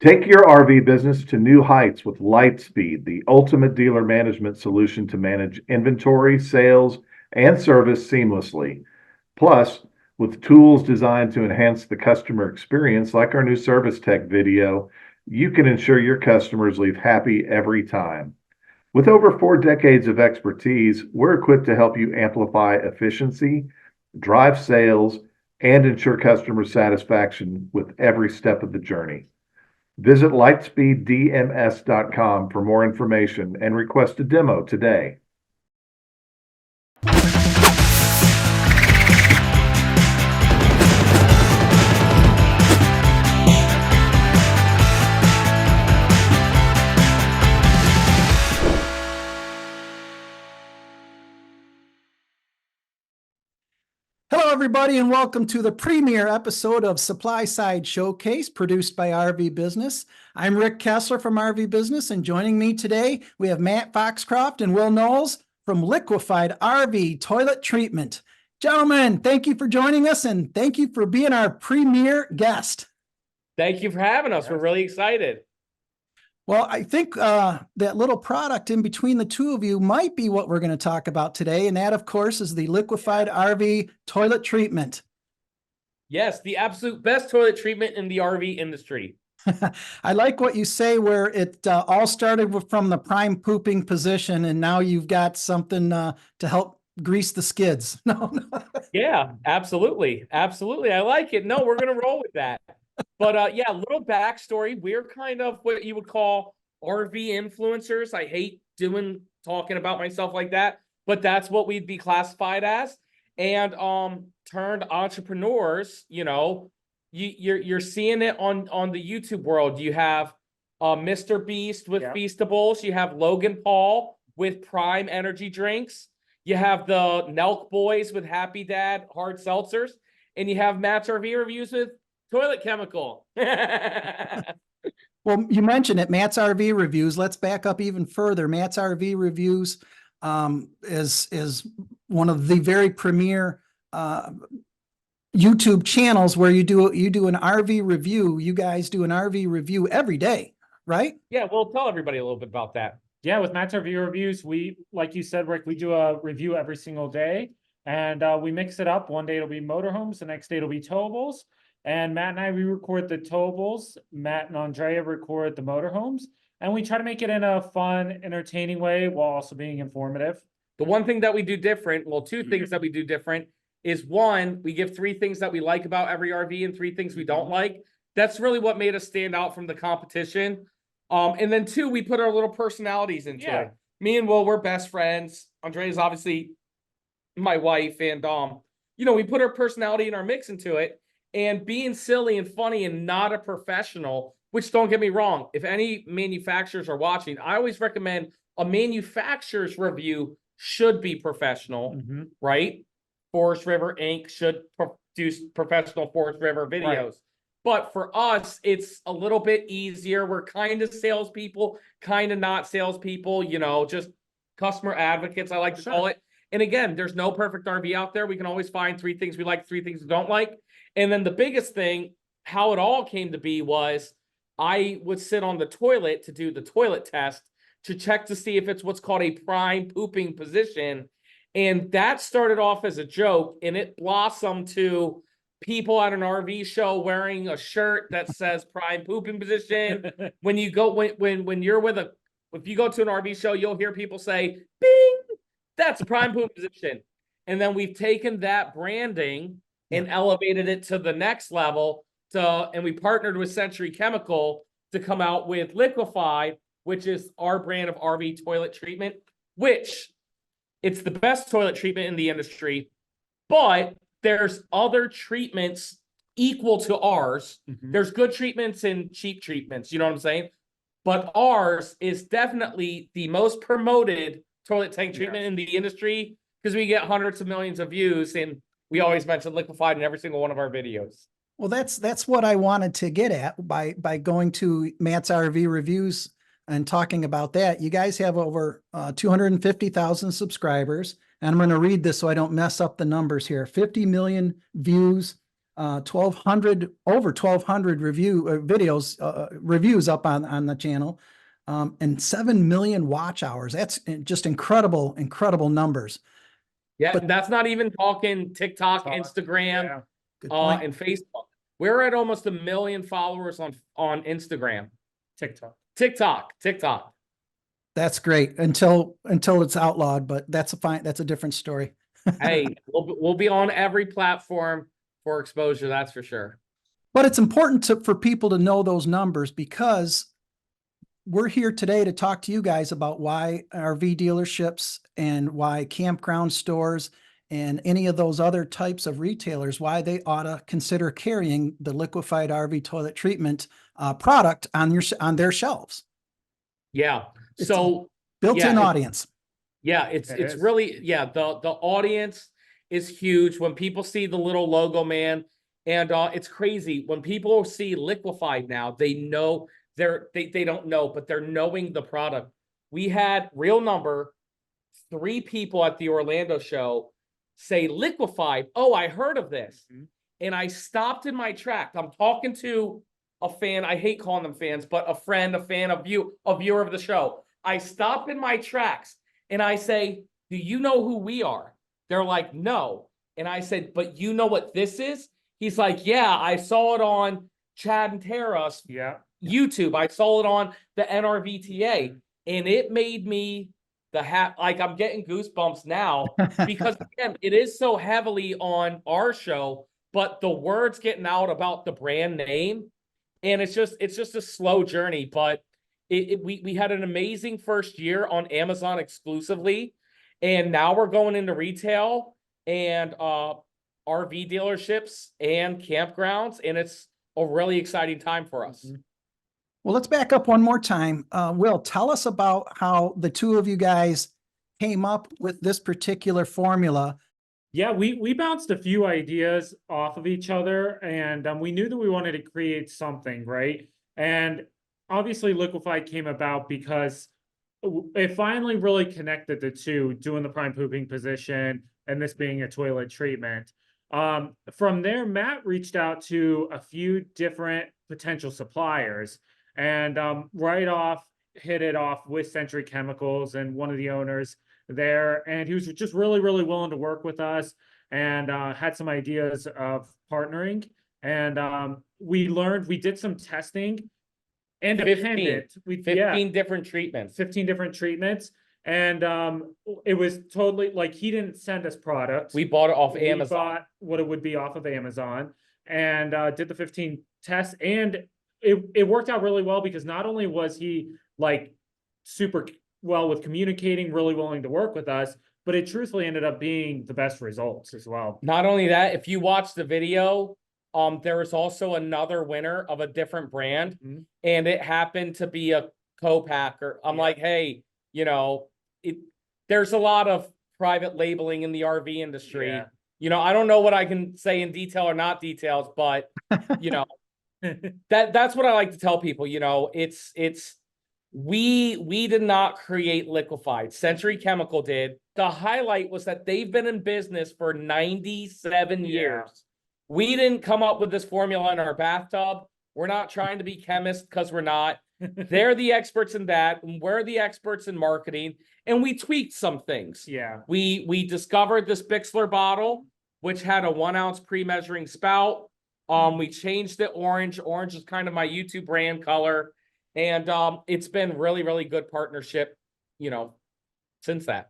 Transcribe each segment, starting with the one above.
Take your RV business to new heights with Lightspeed, the ultimate dealer management solution to manage inventory, sales, and service seamlessly. Plus, with tools designed to enhance the customer experience, like our new service tech video, you can ensure your customers leave happy every time. With over 4 decades of expertise, we're equipped to help you amplify efficiency, drive sales, and ensure customer satisfaction with every step of the journey. Visit lightspeeddms.com for more information and request a demo today. Hello, everybody, and welcome to the premiere episode of SupplySide Showcase, produced by RVBusiness. I'm Rick Kessler from RVBusiness, and joining me today, we have Matt Foxcroft and Will Knowles from Liquified RV Toilet Treatment. Gentlemen, thank you for joining us, and thank you for being our premier guest. Thank you for having us. We're really excited. Well, I think that little product in between the two of you might be what we're going to talk about today. And that, of course, is the Liquified RV Toilet Treatment. Yes, the absolute best toilet treatment in the RV industry. I like what you say, where it all started from the prime pooping position, and now you've got something to help grease the skids. No. Yeah, absolutely. Absolutely. I like it. No, we're going to roll with that. But yeah, little backstory. We're kind of what you would call RV influencers. I hate talking about myself like that, but that's what we'd be classified as. And turned entrepreneurs. You know, you're seeing it on the YouTube world. You have Mr. Beast with Feastables. You have Logan Paul with Prime energy drinks. You have the Nelk Boys with Happy Dad hard seltzers, and you have Matt's RV reviews with Toilet Chemical. Well, you mentioned it, Matt's RV Reviews. Let's back up even further. Matt's RV Reviews is one of the very premier YouTube channels where you do an RV review. You guys do an RV review every day, right? Yeah, we'll tell everybody a little bit about that. Yeah, with Matt's RV Reviews, we, like you said, Rick, we do a review every single day, and we mix it up. One day it'll be motorhomes, the next day it'll be towables. And Matt and I, we record the towables. Matt and Andrea record the motorhomes. And we try to make it in a fun, entertaining way while also being informative. The one thing that we do different, well, two things that we do different is, one, we give 3 things that we like about every RV and 3 things we don't like. That's really what made us stand out from the competition. And then 2, we put our little personalities into it. Me and Will, we're best friends. Andrea's obviously my wife. And, you know, we put our personality and our mix into it. And being silly and funny and not a professional, which, don't get me wrong, if any manufacturers are watching, I always recommend a manufacturer's review should be professional, right? Forest River Inc. should produce professional Forest River videos. Right. But for us, it's a little bit easier. We're kind of salespeople, kind of not salespeople, you know, just customer advocates, I like to call it. And again, there's no perfect RV out there. We can always find 3 things we like, 3 things we don't like. And then the biggest thing, how it all came to be, was I would sit on the toilet to do the toilet test to check to see if it's what's called a prime pooping position. And that started off as a joke, and it blossomed to people at an RV show wearing a shirt that says prime pooping position. When you go, when you're if you go to an RV show, you'll hear people say, bing, that's a prime pooping position. And then we've taken that branding and elevated it to the next level. And we partnered with Century Chemical to come out with Liquified, which is our brand of RV toilet treatment, which it's the best toilet treatment in the industry, but there's other treatments equal to ours. There's good treatments and cheap treatments, you know what I'm saying? But ours is definitely the most promoted toilet tank treatment in the industry, because we get hundreds of millions of views, and we always mention Liquified in every single one of our videos. Well, that's what I wanted to get at by going to Matt's RV Reviews and talking about that. You guys have over 250,000 subscribers, and I'm going to read this so I don't mess up the numbers here. 50 million views, over 1,200 videos, reviews up on the channel, and 7 million watch hours. That's just incredible numbers. Yeah, But- that's not even talking TikTok, TikTok, Instagram, Yeah. Good point. and Facebook. We're at almost 1 million followers on Instagram. TikTok. That's great until it's outlawed, but that's a different story. Hey, we'll be on every platform for exposure, that's for sure. But it's important for people to know those numbers, because we're here today to talk to you guys about why RV dealerships and why campground stores and any of those other types of retailers, why they ought to consider carrying the Liquified RV toilet treatment product on their shelves. Yeah. It's So Built-in yeah, audience. yeah, It it's is. really, yeah, the audience is huge. When people see the little logo, man, and it's crazy. When people see Liquified now, they know they don't know, but they're knowing the product. We had real number 3 people at the Orlando show say Liquified. Oh, I heard of this. Mhm. And I stopped in my track. I'm talking to a fan. I hate calling them fans, but a friend, a fan, a viewer of the show. I stop in my tracks and I say, do you know who we are? They're like, no. And I said, but you know what this is? He's like, yeah, I saw it on Chad and Tara's Yeah. YouTube. I saw it on the NRVTA, and it made me like I'm getting goosebumps now, because again, it is so heavily on our show, but the word's getting out about the brand name, and it's just a slow journey. But we had an amazing first year on Amazon exclusively, and now we're going into retail and RV dealerships and campgrounds, and it's a really exciting time for us. Well, let's back up one more time. Will, tell us about how the two of you guys came up with this particular formula. Yeah, we bounced a few ideas off of each other, and we knew that we wanted to create something, right? And obviously Liquified came about because it finally really connected the two, doing the prime pooping position and this being a toilet treatment. From there, Matt reached out to a few different potential suppliers, and right off hit it off with Century Chemicals and one of the owners there, and he was just really willing to work with us, and had some ideas of partnering. And we did some testing independent. 15 different treatments. 15 different treatments, and it was totally like, he didn't send us product. We bought it off We Amazon. bought what it would be off of Amazon, and did the 15 tests, and it worked out really well, because not only was he like super well with communicating, really willing to work with us, but it truthfully ended up being the best results as well. Not only that, if you watch the video, there was also another winner of a different brand, Mhm. and it happened to be a co-packer. I'm Yeah. like, hey, there's a lot of private labeling in the RV industry. Yeah. I don't know what I can say in detail or not details, but that's what I like to tell people. We did not create Liquified. Century Chemical did. The highlight was that they've been in business for 97 Yeah. years. We didn't come up with this formula in our bathtub. We're not trying to be chemists, because we're not. They're the experts in that, and we're the experts in marketing, and we tweaked some things. Yeah. We discovered this Bixler bottle, which had a 1 ounce pre-measuring spout. We changed it orange. Orange is kind of my YouTube brand color. And it's been really good partnership, since that.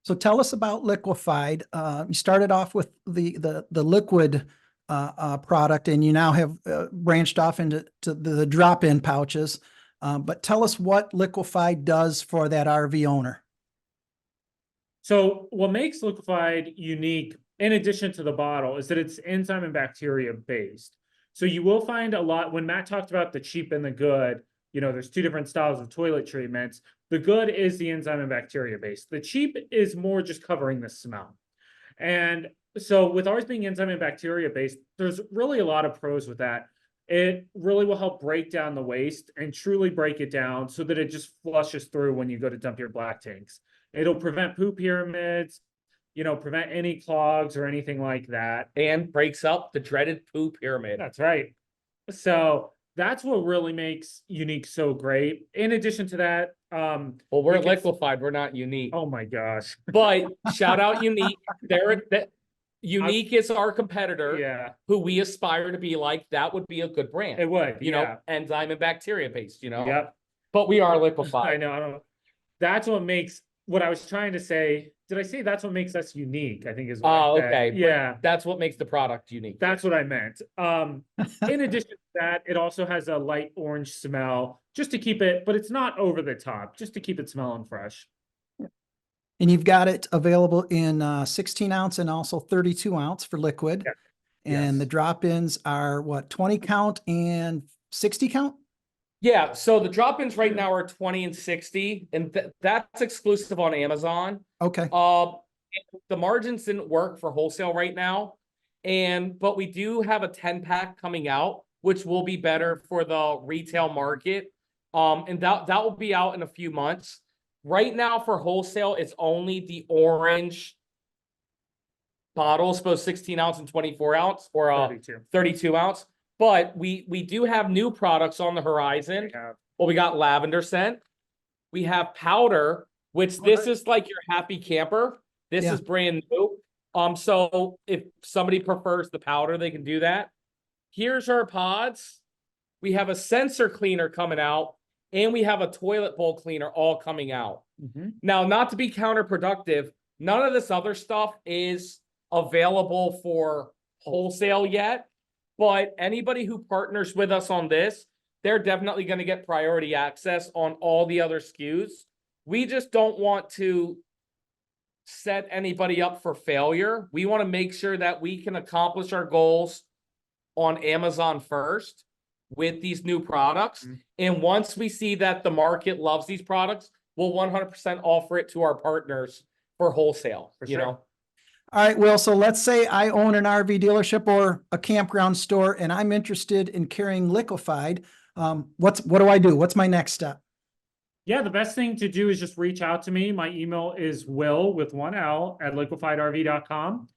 So tell us about Liquified. You started off with the liquid product, and you now have branched off into the drop-in pouches. But tell us what Liquified does for that RV owner. So what makes Liquified unique, in addition to the bottle, is that it's enzyme and bacteria based. So you will find a lot, when Matt talked about the cheap and the good, there's 2 different styles of toilet treatments. The good is the enzyme and bacteria based. The cheap is more just covering the smell. And so with ours being enzyme and bacteria based, there's really a lot of pros with that. It really will help break down the waste and truly break it down so that it just flushes through when you go to dump your black tanks. It'll prevent poop pyramids. prevent any clogs or anything like that. And breaks up the dreaded poo pyramid. That's right. So that's what really makes Unique so great. In addition to that, Well, we're we can- liquefied. We're not unique. oh my gosh. But shout out Unique. Unique is our competitor Yeah, who we aspire to be like. That would be a good brand. it would. You know, enzyme and bacteria based, Yep. But we are I liquefied. know. I don't know. That's what makes what I was trying to say. Did I say that's what makes us unique? I think is what I Oh, said. okay. But Yeah. that's what makes the product unique. That's what I meant. In addition to that, it also has a light orange smell just to keep it, but it's not over the top, just to keep it smelling fresh. And you've got it available in 16 ounce and also 32 ounce for liquid. Yeah. And Yes. the drop-ins are what, 20 count and 60 count? Yeah, so the drop-ins right now are 20 and 60, and that's exclusive on Amazon. Okay. The margins didn't work for wholesale right now, but we do have a 10-pack coming out, which will be better for the retail market. And that will be out in a few months. Right now for wholesale, it's only the orange bottles, both 16 ounce and 24 ounce, or 32. 32 ounce. But we do have new products on the horizon. We have- Well, we got lavender scent. We have powder, which this is like your happy camper. This Yeah. is brand new. So if somebody prefers the powder, they can do that. Here's our pods. We have a sensor cleaner coming out, and we have a toilet bowl cleaner all coming out. Mhm. Now, not to be counterproductive, none of this other stuff is available for wholesale yet, but anybody who partners with us on this, they're definitely going to get priority access on all the other SKUs. We just don't want to set anybody up for failure. We want to make sure that we can accomplish our goals on Amazon first with these new products. Mhm. And once we see that the market loves these products, we'll 100% offer it to our partners for wholesale, For you sure. know? All right, Will, so let's say I own an RV dealership or a campground store and I'm interested in carrying Liquified. What do I do? What's my next step? Yeah, the best thing to do is just reach out to me. My email is will with one L at liquifiedrv.com.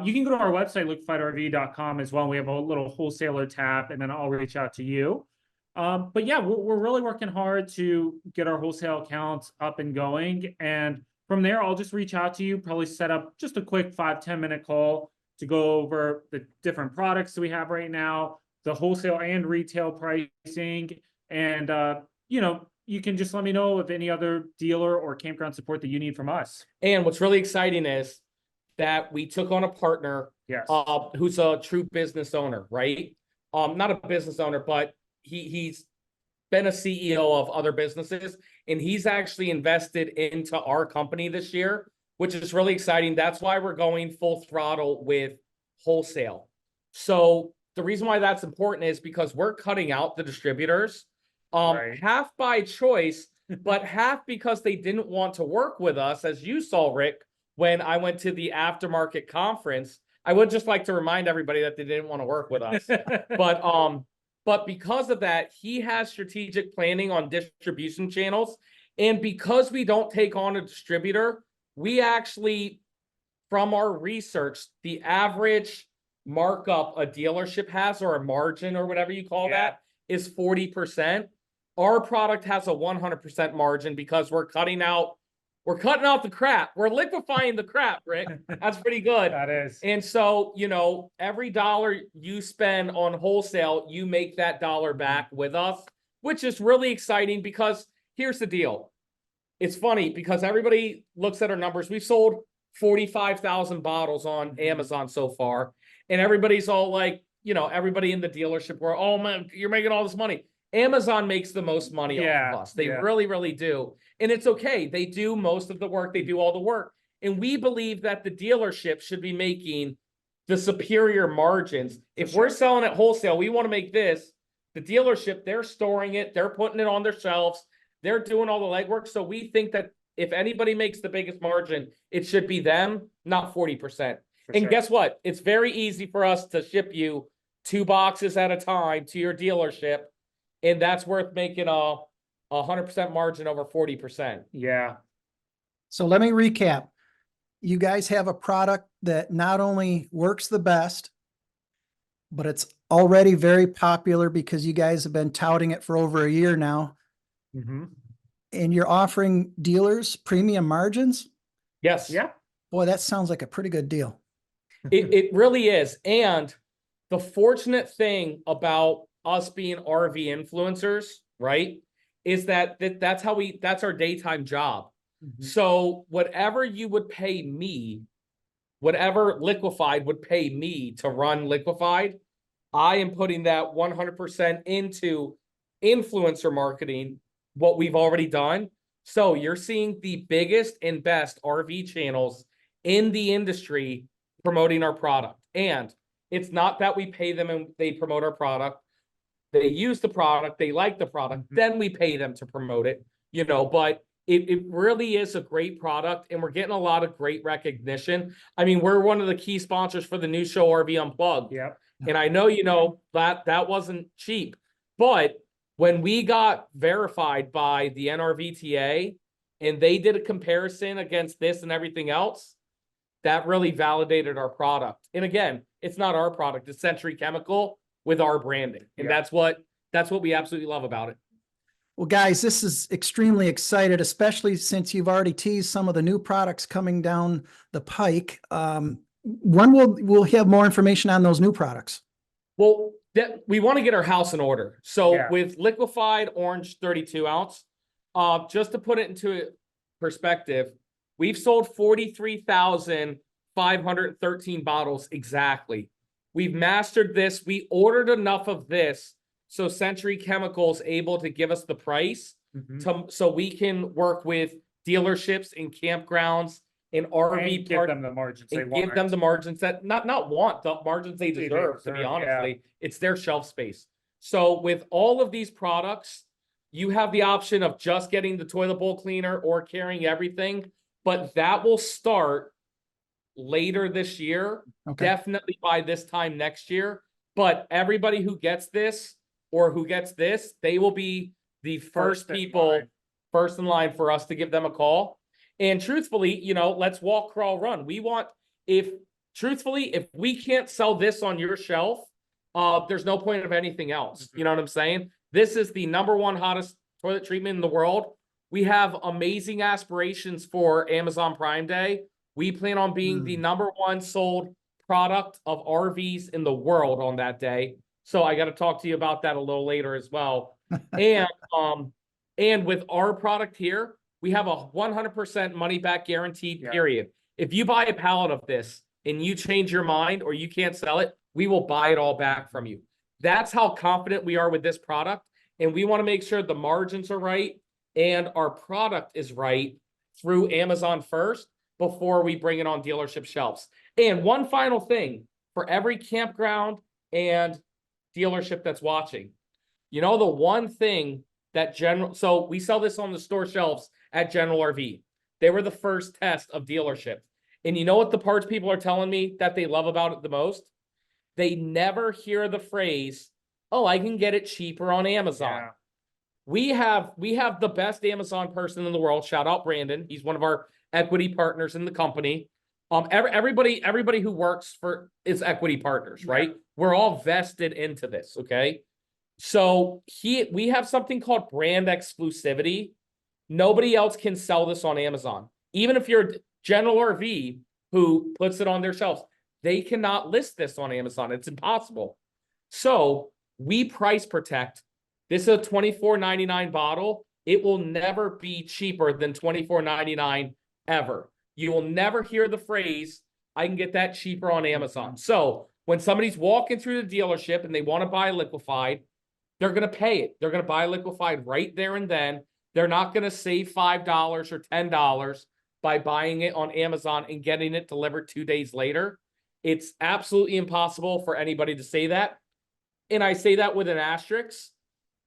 You can go to our website, liquifiedrv.com as well. We have a little wholesaler tab, and then I'll reach out to you. But yeah, we're really working hard to get our wholesale accounts up and going. And from there, I'll just reach out to you, probably set up just a quick 5-10 minute call to go over the different products that we have right now, the wholesale and retail pricing. And, you can just let me know of any other dealer or campground support that you need from us. And what's really exciting is that we took on a partner Yes. who's a true business owner, right? Not a business owner, but he's been a CEO of other businesses, and he's actually invested into our company this year, which is really exciting. That's why we're going full throttle with wholesale. So the reason why that's important is because we're cutting out the distributors, Right. half by choice, but half because they didn't want to work with us, as you saw, Rick, when I went to the aftermarket conference. I would just like to remind everybody that they didn't want to work with us. But because of that, he has strategic planning on distribution channels. And because we don't take on a distributor, we actually, from our research, the average markup a dealership has, or a margin or whatever you call that, is 40%. Our product has a 100% margin because we're cutting out the crap. We're liquefying the crap, Rick. That's pretty good. That is. And so, every dollar you spend on wholesale, you make that dollar back with us, which is really exciting because here's the deal. It's funny because everybody looks at our numbers. We've sold 45,000 bottles on Amazon so far. And everybody's all like, everybody in the dealership were, oh man, you're making all this money. Amazon makes the most money off of us. They really, really do. And it's okay. They do most of the work. They do all the work. And we believe that the dealership should be making the superior margins. If we're selling at wholesale, we want to make this. The dealership, they're storing it. They're putting it on their shelves. They're doing all the legwork. So we think that if anybody makes the biggest margin, it should be them, not 40%. And guess what? It's very easy for us to ship you 2 boxes at a time to your dealership. And that's worth making a 100% margin over 40%. Yeah. So let me recap. you guys have a product that not only works the best, but it's already very popular because you guys have been touting it for over a year now, Mm-hmm. and you're offering dealers premium margins. Yes. Yeah. Boy, that sounds like a pretty good deal. It really is. And the fortunate thing about us being RV influencers, right, is that's our daytime job. Mhm. So whatever you would pay me, whatever Liquified would pay me to run Liquified, I am putting that 100% into influencer marketing, what we've already done. So you're seeing the biggest and best RV channels in the industry promoting our product. And it's not that we pay them and they promote our product. They use the product, they like the product, then we pay them to promote it, but it really is a great product, and we're getting a lot of great recognition. I mean, we're one of the key sponsors for the new show RV Unplugged. Yep. And I know that wasn't cheap, but when we got verified by the NRVTA and they did a comparison against this and everything else, that really validated our product. And again, it's not our product, it's Century Chemical with our branding. And Yeah. that's what we absolutely love about it. Well, guys, this is extremely excited, especially since you've already teased some of the new products coming down the pike. When we'll have more information on those new products? Well, we want to get our house in order. So Yeah. with Liquified Orange 32 ounce, just to put it into perspective, we've sold 43,513 bottles exactly. We've mastered this. We ordered enough of this so Century Chemicals able to give us the price so we can work with dealerships and campgrounds and RV And give them the margins they and want. give them the margins that not want the margins they deserve, to be deserve, honestly. It's their shelf space. So with all of these products, you have the option of just getting the toilet bowl cleaner or carrying everything, but that will start later this year, Okay. definitely by this time next year. But everybody who gets this or who gets this, they will be the first in people, line. first in line for us to give them a call. And truthfully, let's walk, crawl, run. If we can't sell this on your shelf, there's no point of anything else. You know what I'm saying? This is the #1 hottest toilet treatment in the world. We have amazing aspirations for Amazon Prime Day. We plan on being the #1 sold product of RVs in the world on that day. So I got to talk to you about that a little later as well. And with our product here, we have a 100% money back guaranteed, period. If you buy a pallet of this and you change your mind or you can't sell it, we will buy it all back from you. That's how confident we are with this product. And we want to make sure the margins are right and our product is right through Amazon first before we bring it on dealership shelves. And one final thing for every campground and dealership that's watching, the one thing that so we sell this on the store shelves at General RV. They were the first test of dealership. And you know what the parts people are telling me that they love about it the most? They never hear the phrase, "Oh, I can get it cheaper on Amazon." Yeah. We have the best Amazon person in the world. Shout out Brandon. He's one of our equity partners in the company. Everybody who works for is equity partners, right? We're all vested into this, okay? So we have something called brand exclusivity. Nobody else can sell this on Amazon. Even if you're General RV who puts it on their shelves, they cannot list this on Amazon. It's impossible. So we price protect. This is a $24.99 bottle. It will never be cheaper than $24.99 ever. You will never hear the phrase, "I can get that cheaper on Amazon." So when somebody's walking through the dealership and they want to buy Liquified, they're going to pay it. They're going to buy Liquified right there and then. They're not going to save $5 or $10 by buying it on Amazon and getting it delivered 2 days later. It's absolutely impossible for anybody to say that. And I say that with an asterisk.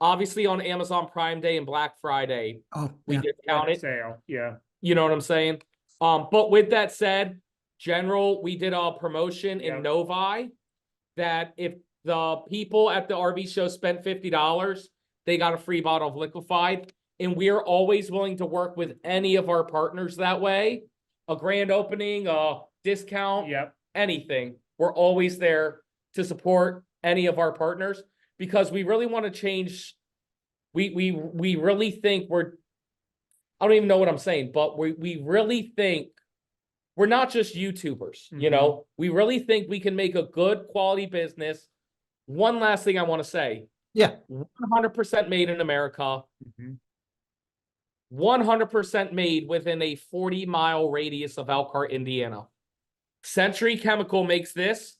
Obviously, on Amazon Prime Day and Black Friday, we discount it. Sale. Yeah. You know what I'm saying? But with that said, General, we did a promotion in Novi that if the people at the RV show spent $50, they got a free bottle of Liquified. And we are always willing to work with any of our partners that way. a grand opening, a discount, Yep. anything, we're always there to support any of our partners because we really want to change. We really think I don't even know what I'm saying, but we really think we're not just YouTubers, you know, we really think we can make a good quality business. One last thing I want to say, Yeah. 100% made in America, 100% made within a 40-mile radius of Elkhart, Indiana. Century Chemical makes this.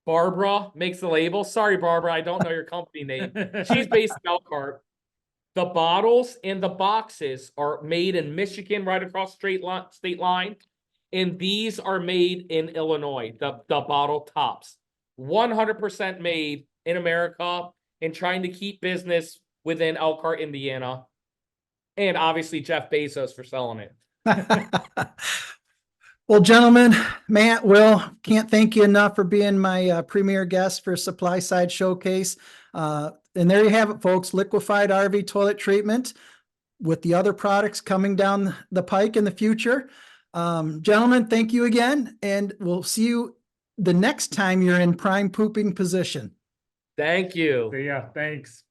Barbara makes the label. Sorry, Barbara, I don't know your company name. She's based in Elkhart. The bottles and the boxes are made in Michigan, right across state line. And these are made in Illinois, the bottle tops. 100% made in America and trying to keep business within Elkhart, Indiana. And obviously Jeff Bezos for selling it. Well, gentlemen, Matt, Will, can't thank you enough for being my premier guest for SupplySide Showcase. And there you have it, folks. Liquified RV toilet treatment with the other products coming down the pike in the future. Gentlemen, thank you again, and we'll see you the next time you're in prime pooping position. Thank you. So yeah, thanks.